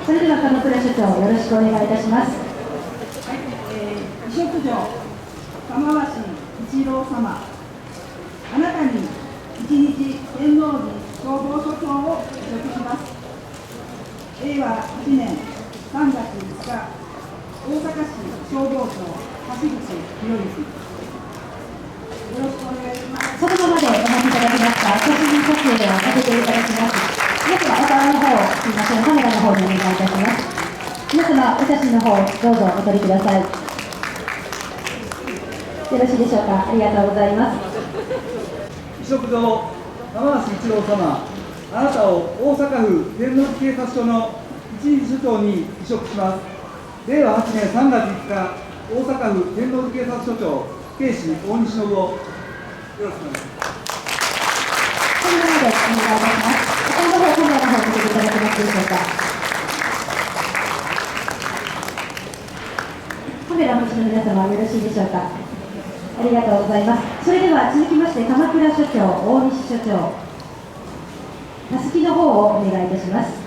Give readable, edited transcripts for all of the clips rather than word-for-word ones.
それでは鎌倉所長、よろしくお願いいたします。はい、委嘱状、玉鷲一郎様、あなたに一日天王寺消防署長を委嘱します。令和8年3月5日、大阪市消防庁橋口博之。よろしくお願いします。そのままでお待ちいただきました写真撮影をさせていただきます。皆様、お顔の方、すみません、カメラの方にお願いいたします。皆様、お写真の方、どうぞお撮りください。よろしいでしょうか。ありがとうございます。委嘱状、玉鷲一郎様、あなたを大阪府天王寺警察署の一日署長に委嘱します。令和8年3月5日、大阪府天王寺警察署長、警視大西信夫。よろしくお願いします。このままでお願いいたします。お顔の方、カメラの方、見ていただけますでしょうか。カメラ持ちの皆様、よろしいでしょうか。ありがとうございます。それでは続きまして、鎌倉署長、大西署長、たすきの方をお願いいたします。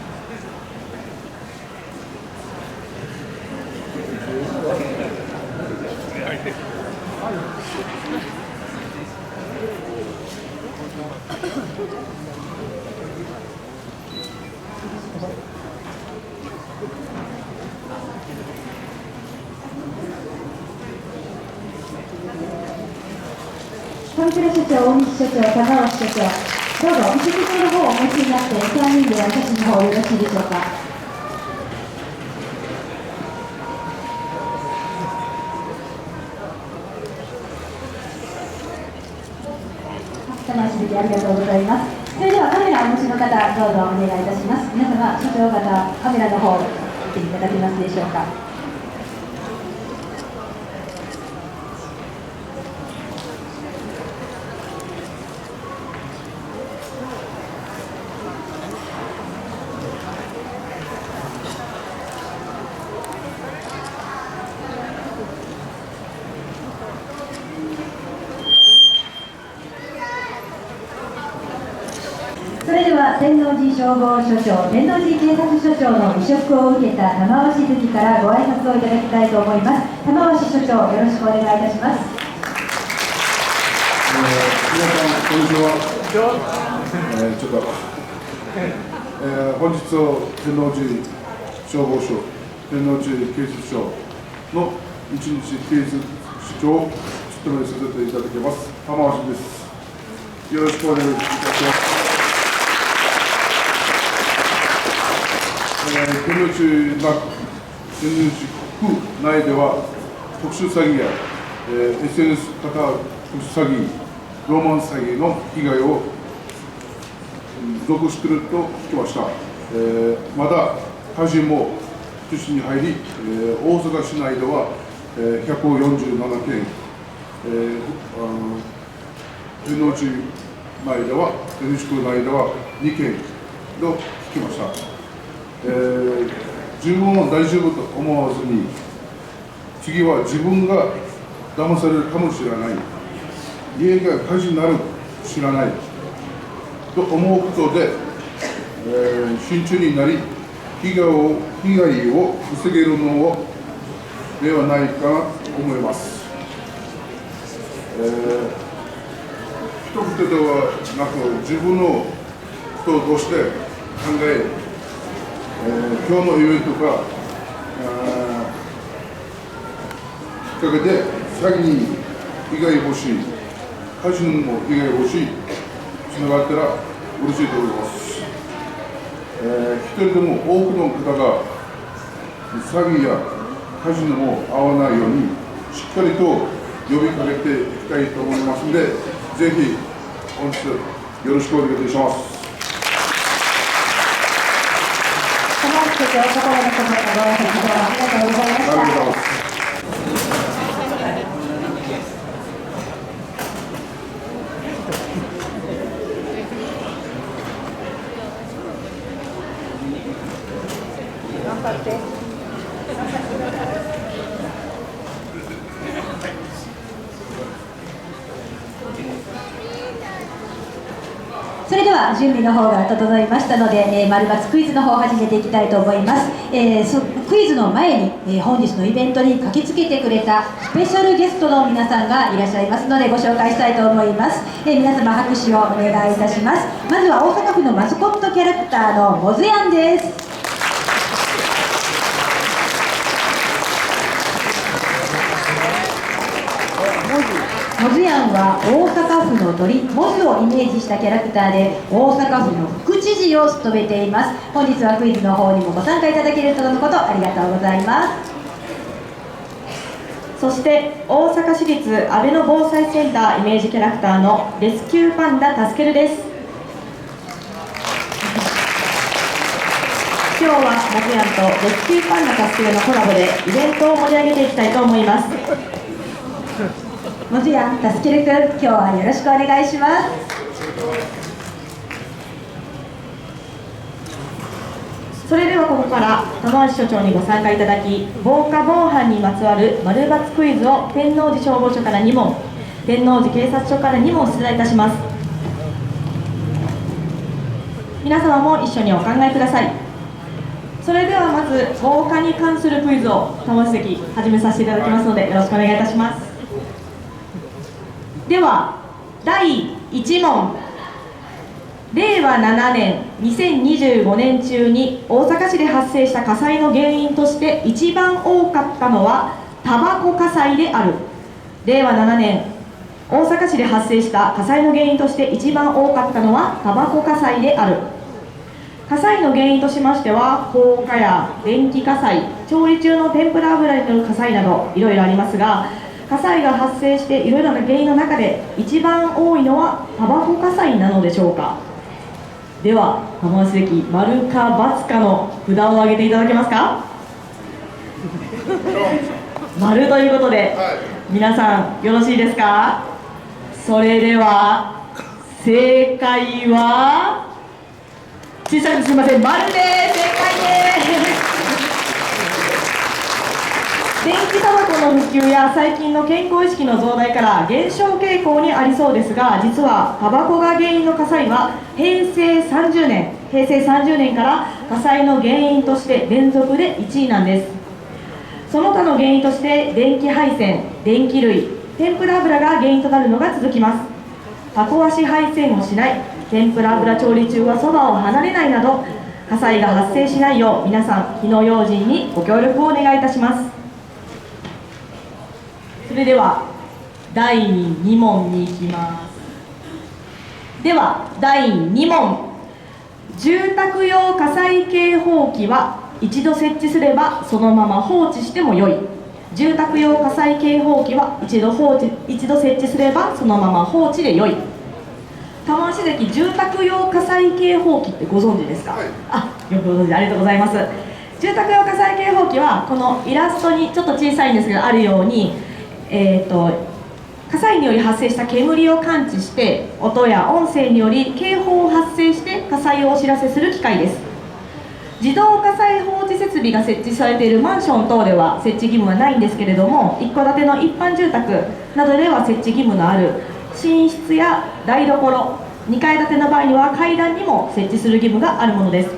鎌倉署長、大西署長、高尾署長、どうぞ、委嘱状の方をお持ちになって、3人でお写真の方よろしいでしょうか。楽しみでありがとうございます。それではカメラをお持ちの方、どうぞお願いいたします。皆様、署長方、カメラの方、見ていただけますでしょうか。それでは天王寺消防署長、天王寺警察署長の委嘱を受けた玉鷲月からご挨拶をいただきたいと思います。玉鷲署長、よろしくお願いいたします。皆さん、こんにちは。本日を天王寺消防署、天王寺警察署の一日警察署長を務めさせていただきます、玉鷲です。よろしくお願いいたします。天王寺区内では特殊詐欺や、SNS 型特殊詐欺、ロマンス詐欺の被害を続していると聞きました。また、火事も中心に入り、大阪市内では147件、天王寺内では、天王寺区内では2件と聞きました。自分は大丈夫と思わずに、次は自分が騙されるかもしれない、家が火事になる知らないと思うことで、慎重になり、被害を防げるのではないかなと思います。一言ではなく、自分のこととして考え、今日のイベントがきっかけで詐欺に被害防止、火事にも被害防止つながったら嬉しいと思います。一人でも多くの方が詐欺や火事にも遭わないようにしっかりと呼びかけていきたいと思いますので、ぜひ本日よろしくお願いいたします。心のこもったご挨拶ありがとうございました。ありがとうございます。頑張って。それでは準備の方が整いましたので、丸×クイズの方を始めていきたいと思います。クイズの前に、本日のイベントに駆けつけてくれたスペシャルゲストの皆さんがいらっしゃいますのでご紹介したいと思います。皆様拍手をお願いいたします。まずは大阪府のマスコットキャラクターのモズヤンです。モズヤンは大阪府の鳥モズをイメージしたキャラクターで大阪府の副知事を務めています。本日はクイズの方にもご参加いただけるとのことありがとうございます。そして大阪市立阿部野防災センターイメージキャラクターのレスキューパンダタスケルです。今日はモズヤンとレスキューパンダタスケルのコラボでイベントを盛り上げていきたいと思います。モズヤン、タスケル君、今日はよろしくお願いします。それではここから玉橋所長にご参加いただき、防火防犯にまつわる丸×クイズを天王寺消防署から2問、天王寺警察署から2問出題いたします。皆様も一緒にお考えください。それではまず防火に関するクイズを玉橋関始めさせていただきますのでよろしくお願いいたします。では第1問、令和7年2025年中に大阪市で発生した火災の原因として一番多かったのはタバコ火災である。令和7年大阪市で発生した火災の原因として一番多かったのはタバコ火災である。火災の原因としましては放火や電気火災、調理中の天ぷら油による火災などいろいろありますが、火災が発生していろいろな原因の中で一番多いのはタバコ火災なのでしょうか。では玉橋関、丸か×かの札を上げていただけますか。丸ということで、皆さんよろしいですか。それでは正解は小さくすみません、丸です。正解です。電気タバコの普及や最近の健康意識の増大から減少傾向にありそうですが、実はタバコが原因の火災は平成30年から火災の原因として連続で1位なんです。その他の原因として電気配線、電気類、天ぷら油が原因となるのが続きます。タコ足配線をしない、天ぷら油調理中はそばを離れないなど火災が発生しないよう皆さん火の用心にご協力をお願いいたします。それでは第2問に行きます。では第2問、住宅用火災警報器は一度設置すればそのまま放置してもよい。住宅用火災警報器は一度設置すればそのまま放置でよい。玉橋関、住宅用火災警報器ってご存知ですか。よくご存知、ありがとうございます。住宅用火災警報器はこのイラストにちょっと小さいんですがあるように、火災により発生した煙を感知して音や音声により警報を発生して火災をお知らせする機械です。自動火災報知設備が設置されているマンション等では設置義務はないんですけれども、一戸建ての一般住宅などでは設置義務のある寝室や台所、2階建ての場合には階段にも設置する義務があるものです。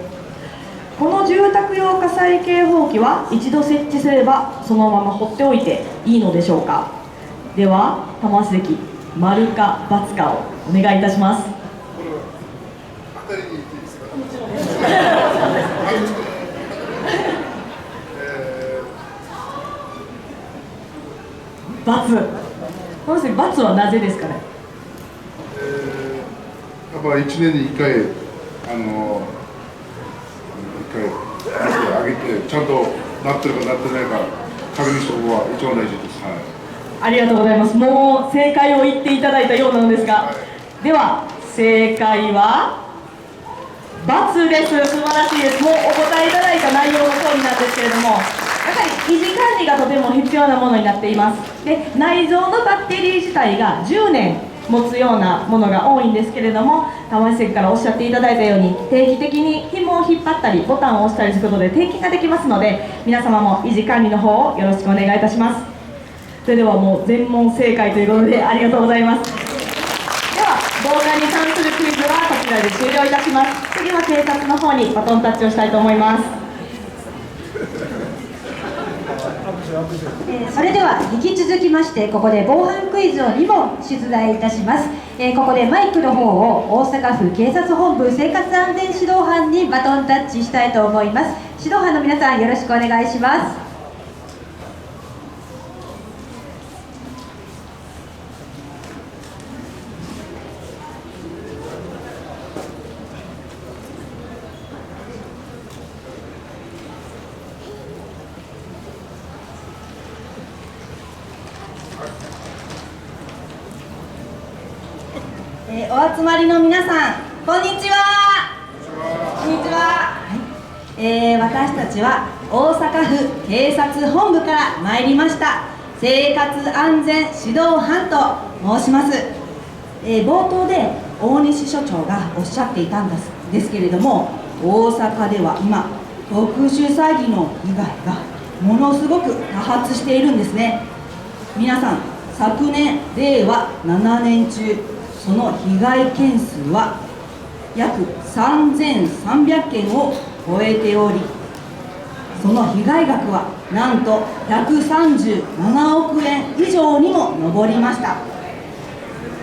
この住宅用火災警報器は一度設置すればそのまま放っておいていいのでしょうか。では玉橋関、丸か×かをお願いいたします。これは当たりに言っていいですか。もちろんです。×。玉橋関、×はなぜですかね。やっぱ1年に1回上げてちゃんとなってるかなってないか確認した方が一番大事です。ありがとうございます。もう正解を言っていただいたようなのですが、では正解は×です。素晴らしいです。もうお答えいただいた内容の通りなんですけれども、やはり維持管理がとても必要なものになっています。で、内蔵のバッテリー自体が10年持つようなものが多いんですけれども、玉橋関からおっしゃっていただいたように定期的に紐を引っ張ったりボタンを押したりすることで定期ができますので、皆様も維持管理の方をよろしくお願いいたします。それではもう全問正解ということでありがとうございます。では防火に関するクイズはちらで終了いたします。次は警察の方にバトンタッチをしたいと思います。それでは引き続きましてここで防犯クイズを2問出題いたします。ここでマイクの方を大阪府警察本部生活安全指導班にバトンタッチしたいと思います。指導班の皆さんよろしくお願いします。お集まりの皆さん、こんにちは。こんにちは。私たちは大阪府警察本部から参りました生活安全指導班と申します。冒頭で大西所長がおっしゃっていたんですけれども、大阪では今特殊詐欺の被害がものすごく多発しているんですね。皆さん、昨年令和7年中その被害件数は約3300件を超えており、その被害額はなんと137億円以上にも上りました。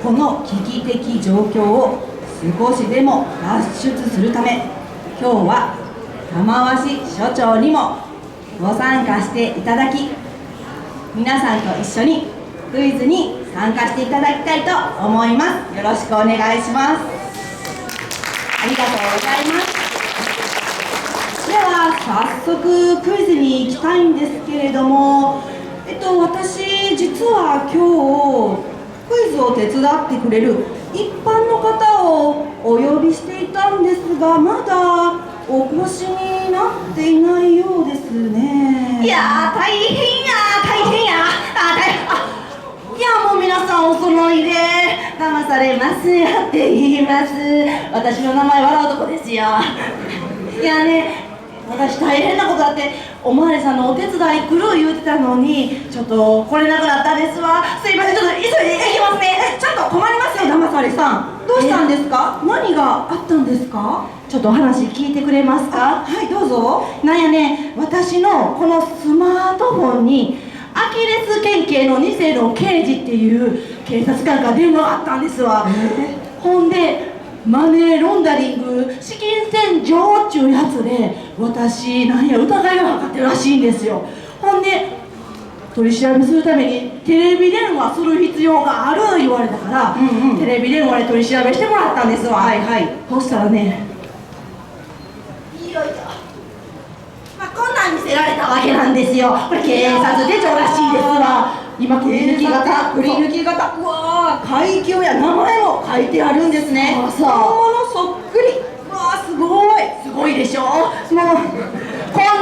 この危機的状況を少しでも脱出するため、今日は玉鷲所長にもご参加していただき、皆さんと一緒にクイズに参加していただきたいと思います。よろしくお願いします。ありがとうございます。では早速クイズに行きたいんですけれども、私実は今日クイズを手伝ってくれる一般の方をお呼びしていたんですが、まだお越しになっていないようですね。いやー、大変やいや、もう皆さんお揃いで騙されますよって言います。私の名前笑うとこですよ。いやね、私大変なことだって、おまわりさんのお手伝い来る言うてたのにちょっと来れなくなったんですわ。すいません、ちょっと急いで行きますね。ちょっと困りますよ、騙されさん。どうしたんですか？何があったんですか？ちょっとお話聞いてくれますか？はい、どうぞ。なんやね、私のこのスマートフォンにアキレス県警の偽の刑事っていう警察官から電話があったんですわ。ほんでマネーロンダリング、資金洗浄っちゅうやつで私なんや疑いがかかってるらしいんですよ。ほんで取り調べするためにテレビ電話する必要がある言われたから、テレビ電話で取り調べしてもらったんですわ。はいはい。そしたらね、いよいよこんなん見せられたわけなんですよ。これ警察手帳らしいですわ。今振り抜き型、うわー、階級や名前も書いてあるんですね。本物そっくり。うわー、すごいでしょ。もうこん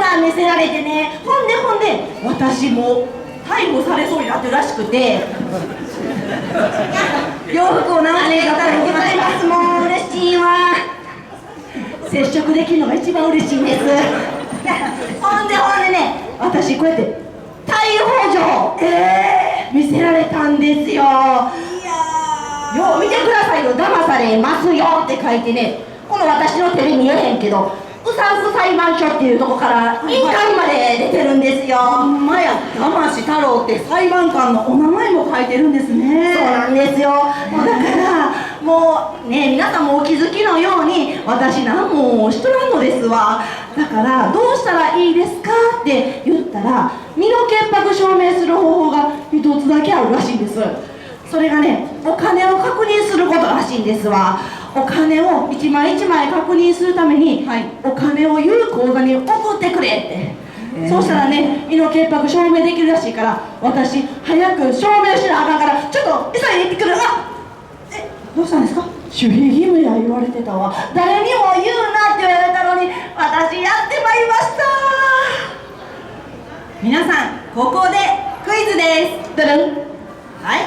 なん見せられてね、ほんで私も逮捕されそうになってるらしくて洋服を直していただきます。もう嬉しいわ。接触できるのが一番嬉しいんです。ほんでね、私こうやって逮捕状見せられたんですよ。いやー、よう見てくださいよ。騙されますよって書いてね、この私の手で見えへんけどうさんく裁判所っていうとこから印鑑まで出てるんですよ。ほんまや、玉志太郎って裁判官のお名前も書いてるんですね。そうなんですよ。だからもうね、皆さんもお気づきのように私何もしとらんのですわ。だからどうしたらいいですかって言ったら、身の潔白証明する方法が一つだけあるらしいんです。それがね、お金を確認することらしいんですわ。お金を一枚一枚確認するために、お金を言う口座に送ってくれって、そうしたらね、身の潔白証明できるらしいから、私早く証明しなあかんからちょっと急いで行ってくる。どうしたんですか？守秘義務や言われてたわ。誰にも言うなって言われたのに私やってまいりました。皆さん、ここでクイズです。ドゥルン。はい、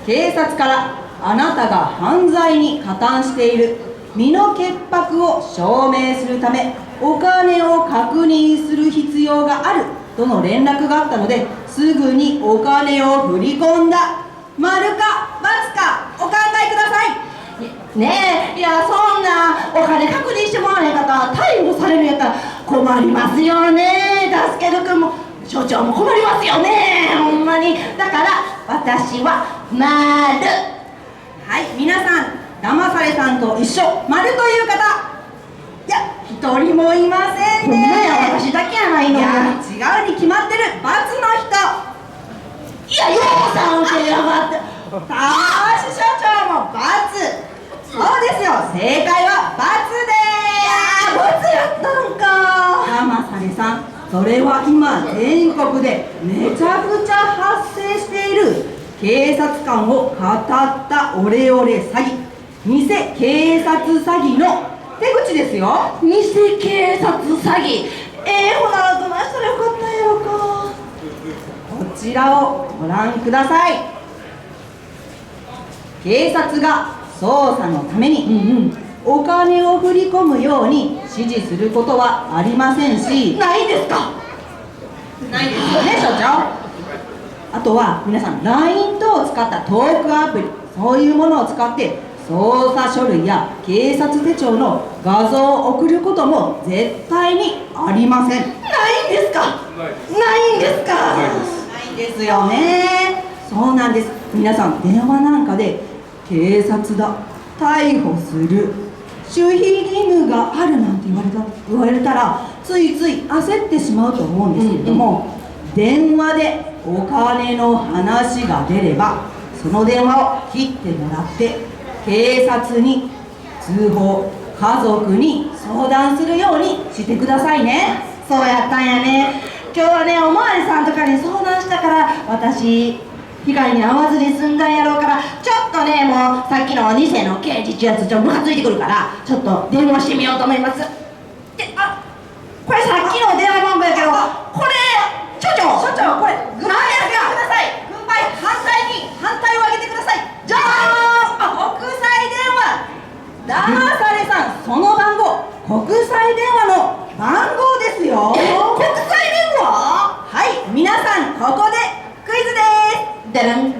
警察からあなたが犯罪に加担している、身の潔白を証明するためお金を確認する必要があるとの連絡があったので、すぐにお金を振り込んだ。丸か×かお考えください。ねえ、いや、そんなお金確認してもらわれへんかったら逮捕されるんやったら困りますよね。助ける君も所長も困りますよね、ほんまに。だから私は丸。はい、皆さん騙されさんと一緒丸という方、いや、一人もいませんね。ほんまや、私だけやないの。いや、違うに決まってる。×の人。いや、ようさん受けやがって。高橋所長も×。そうですよ、正解は×でーす。いや、×やったんか。騙されさん、それは今全国でめちゃくちゃ発生している警察官をかたったオレオレ詐欺、偽警察詐欺の手口ですよ。偽警察詐欺。ほな、どないしたらよかったんやろか。こちらをご覧ください。警察が捜査のために、お金を振り込むように指示することはありませんし、ないんですか。ないですよね、所長。あとは皆さん LINE 等を使ったトークアプリ、そういうものを使って捜査書類や警察手帳の画像を送ることも絶対にありません。ないんですか。ないんですか。ないんですよね。そうなんです。皆さん電話なんかで警察だ、逮捕する、守秘義務があるなんて言われたらついつい焦ってしまうと思うんですけれども、電話でお金の話が出ればその電話を切ってもらって警察に通報、家族に相談するようにしてくださいね。そうやったんやね。今日はね、おまわりさんとかに相談したから私被害に遭わずに済んだんやろうから、ちょっとね、もうさっきの偽の刑事ってやつちょっとムカついてくるからちょっと電話してみようと思います。で、これさっきの電話番号やけど、これ所長、これ軍配上げてください。軍配反対を上げてください。じゃーん、国際電話。騙されさん、その番号国際電話の番号ですよ。国際電話。はい、皆さんここでクイズです。でらん。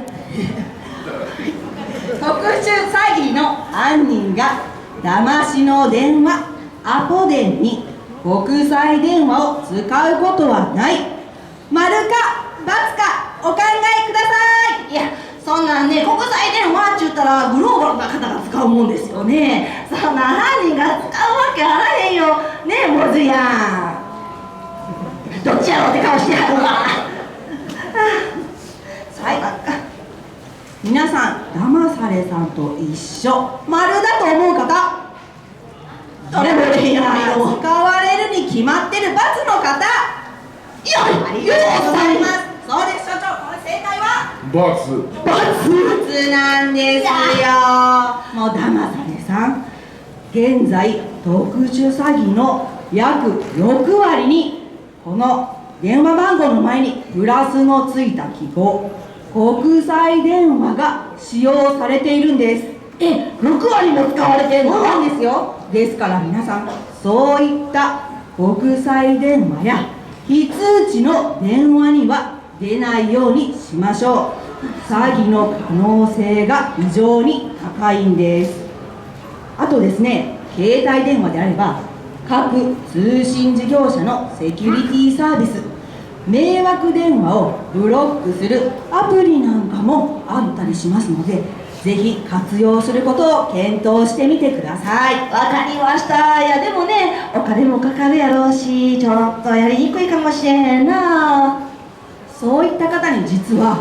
特殊詐欺の犯人が騙しの電話アポ電に国際電話を使うことはない。丸か×かお考えください。いや、そんなんね、国際電話って言ったらグローバルな方が使うもんですよね。そんな犯人が使うわけあらへんよねえ、モズやん。どっちやろうって顔してやるわ。はい、皆さん騙されさんと一緒丸だと思う方、誰もいれへんやないの。使われるに決まってる×の方、いや、ありがとうございます。そうです、所長、これ正解は×なんですよ。もう騙されさん、現在特殊詐欺の約6割にこの電話番号の前にプラスのついた記号、国際電話が使用されているんです。6割も使われてんの。そうなんですよ。ですから皆さん、そういった国際電話や非通知の電話には出ないようにしましょう。詐欺の可能性が非常に高いんです。あとですね、携帯電話であれば各通信事業者のセキュリティサービス、迷惑電話をブロックするアプリなんかもあったりしますので、ぜひ活用することを検討してみてください。わかりました。いや、でもね、お金もかかるやろうし、ちょっとやりにくいかもしれへんな。そういった方に実は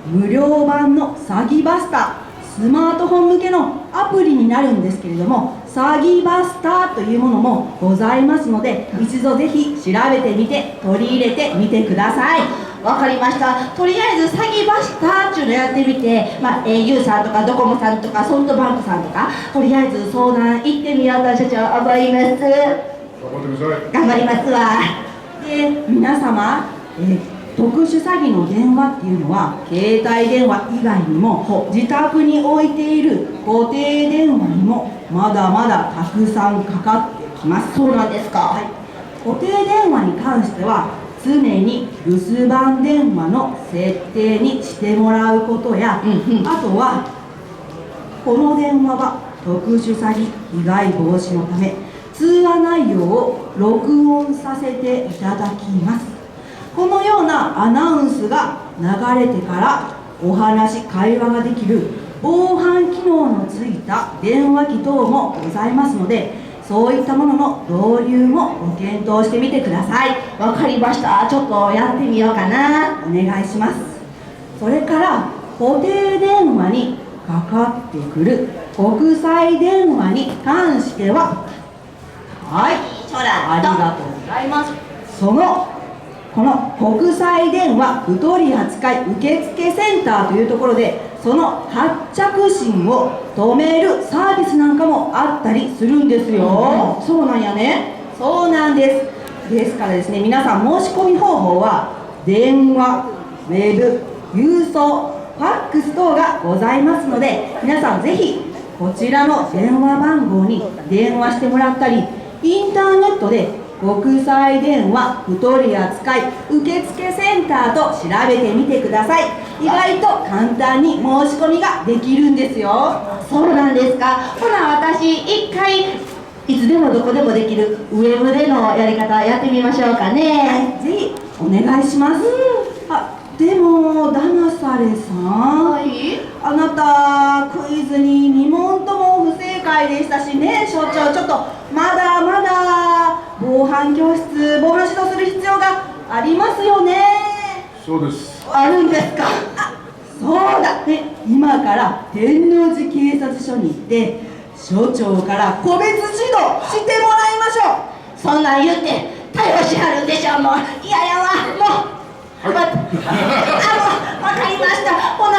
無料版の詐欺バスター、スマートフォン向けのアプリになるんですけれども、詐欺バスターというものもございますので、一度ぜひ調べてみて取り入れてみてください。わかりました。とりあえず詐欺バスターっていうのやってみて、au さんとかドコモさんとかソフトバンクさんとか、とりあえず相談行ってみようと所長思います。頑張りますわ。で、皆様、特殊詐欺の電話っていうのは携帯電話以外にも自宅に置いている固定電話にもまだまだたくさんかかってきます。そうなんですか。はい、固定電話に関しては常に留守番電話の設定にしてもらうことや、あとはこの電話は特殊詐欺被害防止のため通話内容を録音させていただきます。このようなアナウンスが流れてから会話ができる防犯機能のついた電話機等もございますので、そういったものの導入もご検討してみてください。わかりました。ちょっとやってみようかな。お願いします。それから固定電話にかかってくる国際電話に関しては、はい、ありがとうございます。この国際電話不取扱受付センターというところで、その発着信を止めるサービスなんかもあったりするんですよ。そうなんやね。そうなんです。ですからですね、皆さん申し込み方法は電話、ウェブ、郵送、ファックス等がございますので、皆さんぜひこちらの電話番号に電話してもらったり、インターネットで国際電話不取扱受付センターと調べてみてください。意外と簡単に申し込みができるんですよ。そうなんですか。ほな私一回いつでもどこでもできるウェブでのやり方やってみましょうかね。ぜひお願いします。でもダナサレさん、はい、あなたクイズに2問とも不正解でしたしね。所長、ちょっとまだまだ防犯教室、防犯指導する必要がありますよね。そうです。あるんですか。そうだね。今から天王寺警察署に行って所長から個別指導してもらいましょう。そんなん言って逮捕しはるんでしょ。もう嫌やわ。もうわかりました。ほな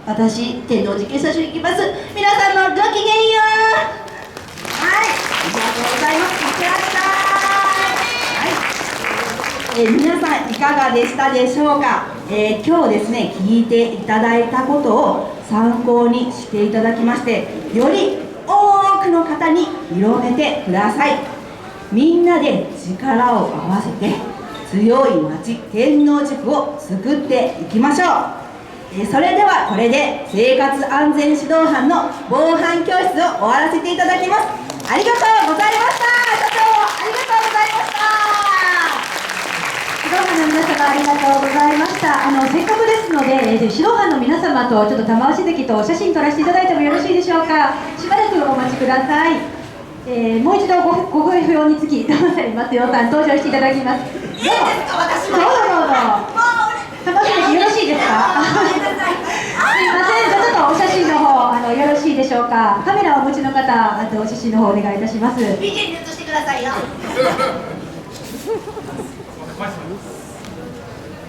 私天王寺警察署行きます。皆さんもごきげんよう。はい、ありがとうございます。いってらっしゃい。皆さんいかがでしたでしょうか。今日ですね、聞いていただいたことを参考にしていただきまして、より多くの方に広めてください。みんなで力を合わせて強い町天王寺区を作っていきましょう。それではこれで生活安全指導班の防犯教室を終わらせていただきます。ありがとうございました。所長、ありがとうございました。指導班の皆様ありがとうございました。せっかくですので、指導班の皆様とちょっと玉鷲関とお写真撮らせていただいてもよろしいでしょうか。しばらくお待ちください。もう一度ご不要につき玉瀬松代さん登場していただきます。いいですか、私も。どうぞ。玉瀬関よろしいですか。すいません、じゃあちょっとお写真の方よろしいでしょうか。カメラをお持ちの方、あとお写真の方お願いいたします。美人に写してくださいよ。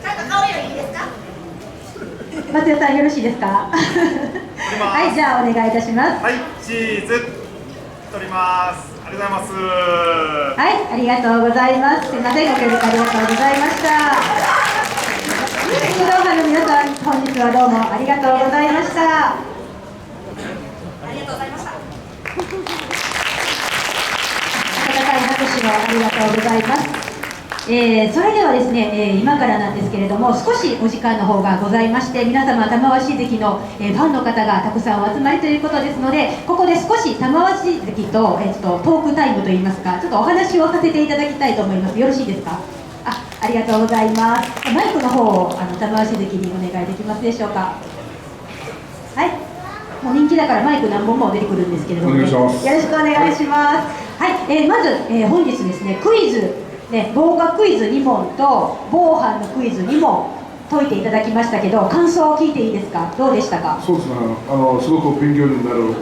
ちゃんと顔色いいですか。松代さんよろしいですか。はい、じゃあお願いいたします。はい、チーズ撮ります。ありがとうございます。はい、ありがとうございます。すみません、ご協力ありがとうございました。指導班の皆さん、本日はどうもありがとうございました。ありがとうございました。温かい拍手をありがとうございます。それではですね、今からなんですけれども、少しお時間の方がございまして、皆様玉鷲関の、ファンの方がたくさんお集まりということですので、ここで少し玉鷲関と、トークタイムといいますか、ちょっとお話をさせていただきたいと思います。よろしいですか。ありがとうございます。マイクの方を玉鷲関にお願いできますでしょうか。はい、もう人気だからマイク何本も出てくるんですけれども、ね、よろしくお願いします。はい、まず、本日ですね、クイズ防火クイズ2問と防犯のクイズ2問解いていただきましたけど、感想を聞いていいですか。どうでしたか。そうですね、すごく勉強になる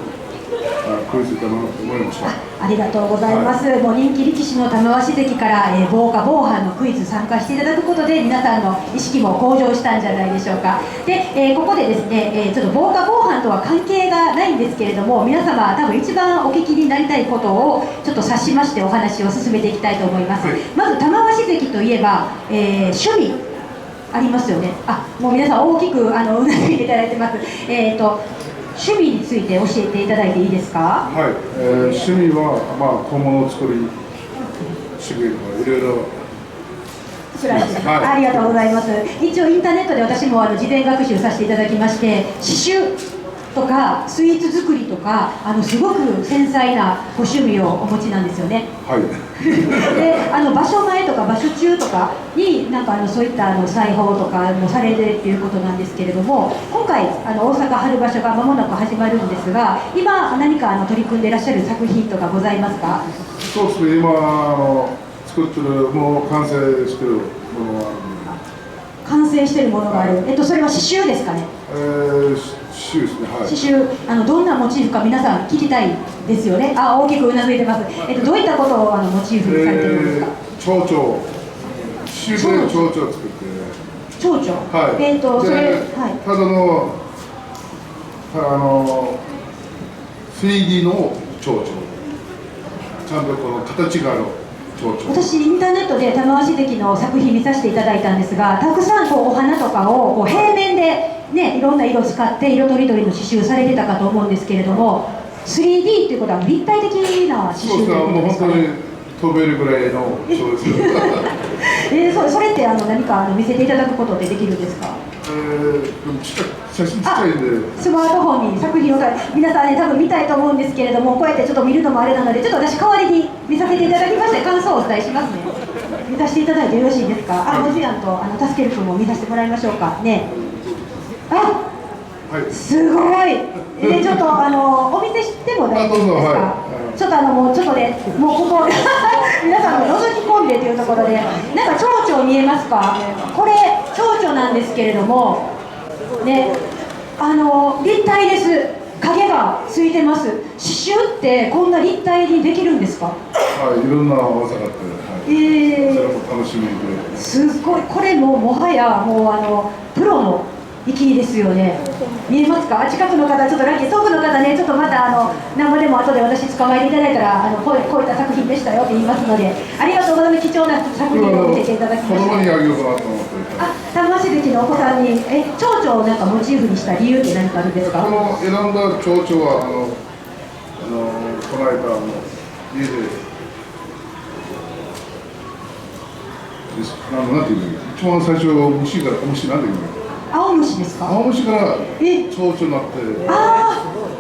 クイズだなと思いました。ありがとうございます。もう人気力士の玉鷲関から、防火防犯のクイズ参加していただくことで皆さんの意識も向上したんじゃないでしょうか。で、ここでですね、ちょっと防火防犯とは関係がないんですけれども、皆様多分一番お聞きになりたいことをちょっと察しましてお話を進めていきたいと思います。はい、まず玉鷲関といえば、趣味ありますよね。もう皆さん大きくうなずいていただいてます。趣味について教えていただいていいですか。はい、趣味は、小物作り、趣味はいろいろ。ありがとうございます。一応インターネットで私も事前学習させていただきまして、刺繍とかスイーツ作りとかすごく繊細なご趣味をお持ちなんですよね。はい。で場所前とか場所中とかになんかそういった裁縫とかもされてるっていうことなんですけれども、今回大阪春場所が間もなく始まるんですが、今何か取り組んでいらっしゃる作品とかございますか？そうですね、今作ってる、もう完成してるものは完成しているものがある。それは刺繍ですかね？刺繍ですね。はい。刺繍どんなモチーフか皆さん聞きたいですよね。大きくうなずいてます。どういったことをモチーフにされてるんですか？蝶々、刺繍で蝶々を作って。蝶々。はい。それ、はい。ただの3D の蝶々。ちゃんとこの形がある蝶々。私インターネットで玉鷲関の作品見させていただいたんですが、たくさんお花とかを平面でね、いろんな色を使って色とりどりの刺繍されてたかと思うんですけれども、 3D っていうことは立体的な刺繍ということですかね。もう本当に飛べるぐらいのそうです。それって何か見せていただくことってできるんですか？写真ちっちゃいんで、スマートフォンに作品を皆さんね多分見たいと思うんですけれども、こうやってちょっと見るのもあれなので、ちょっと私代わりに見させていただきまして感想をお伝えしますね。見させていただいてよろしいですか？もちろんとタスケル君も見させてもらいましょうかね。はい、すごい。ちょっとお見せしても大丈夫ですか？はい、ちょっともうちょっとね、もうここ皆さんの覗き込んでというところで、なんか蝶々見えますか？これ蝶々なんですけれどもね、立体です。影がついてます。刺繍ってこんな立体にできるんですか？はい、いろんな技があって、はい、それも楽しみで。すごい。これもはやもうプロの域ですよね。見えますか？近くの方、ちょっとラッキー、遠くの方ね、ちょっとまた生でも後で私捕まえていただいたらこういった作品でしたよって言いますので、ありがとうございます。貴重な作品を見せていただきました。子供にあげようかなと思って。玉鷲関のお子さんに蝶々をなんかモチーフにした理由って何かあるんですか？この選んだ蝶々はこの間家でなんていうの、一番最初虫なんていうの。青虫ですか？青虫から蝶々になって。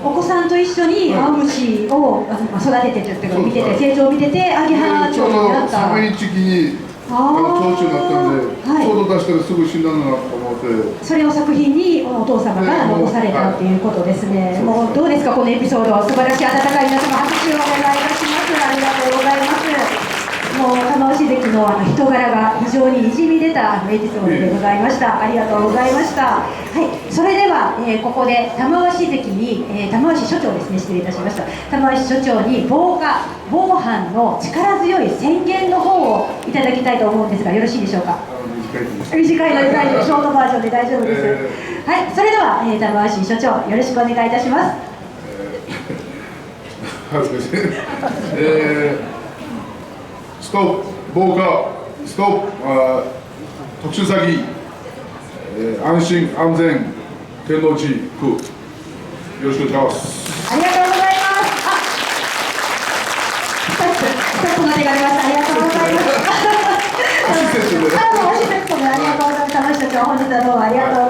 お子さんと一緒に青虫を育ててるっていうか見てて、成長を見ててアゲハチョウになった。寒い時期に蝶々になったんで、ちょうど出したらすぐ死んだんだなと思って。それを作品にお父様が残されたっていうことですね。もうどうですか、このエピソード。素晴らしい。温かい皆様、拍手をお願いいたします。ありがとうございます。もう玉鷲関の人柄が非常ににじみ出たエピソードでございました。ありがとうございました。はい、それでは、ここで玉鷲関に、玉鷲所長ですね、失礼いたしました。玉鷲所長に防犯の力強い宣言の方をいただきたいと思うんですが、よろしいでしょうか？短いので大丈夫、ショートバージョンで大丈夫です。はい、それでは、玉鷲所長よろしくお願いいたします。恥ずかしい。ストップ、防火、ストップ、特殊詐欺、安心安全、天王寺区、よろしくお願いします。ありがとうございます。ストップまでが出ました。ありがとうございます。アシステントで。ありがとうございます。玉鷲所長、本日はどうもありがとうございます。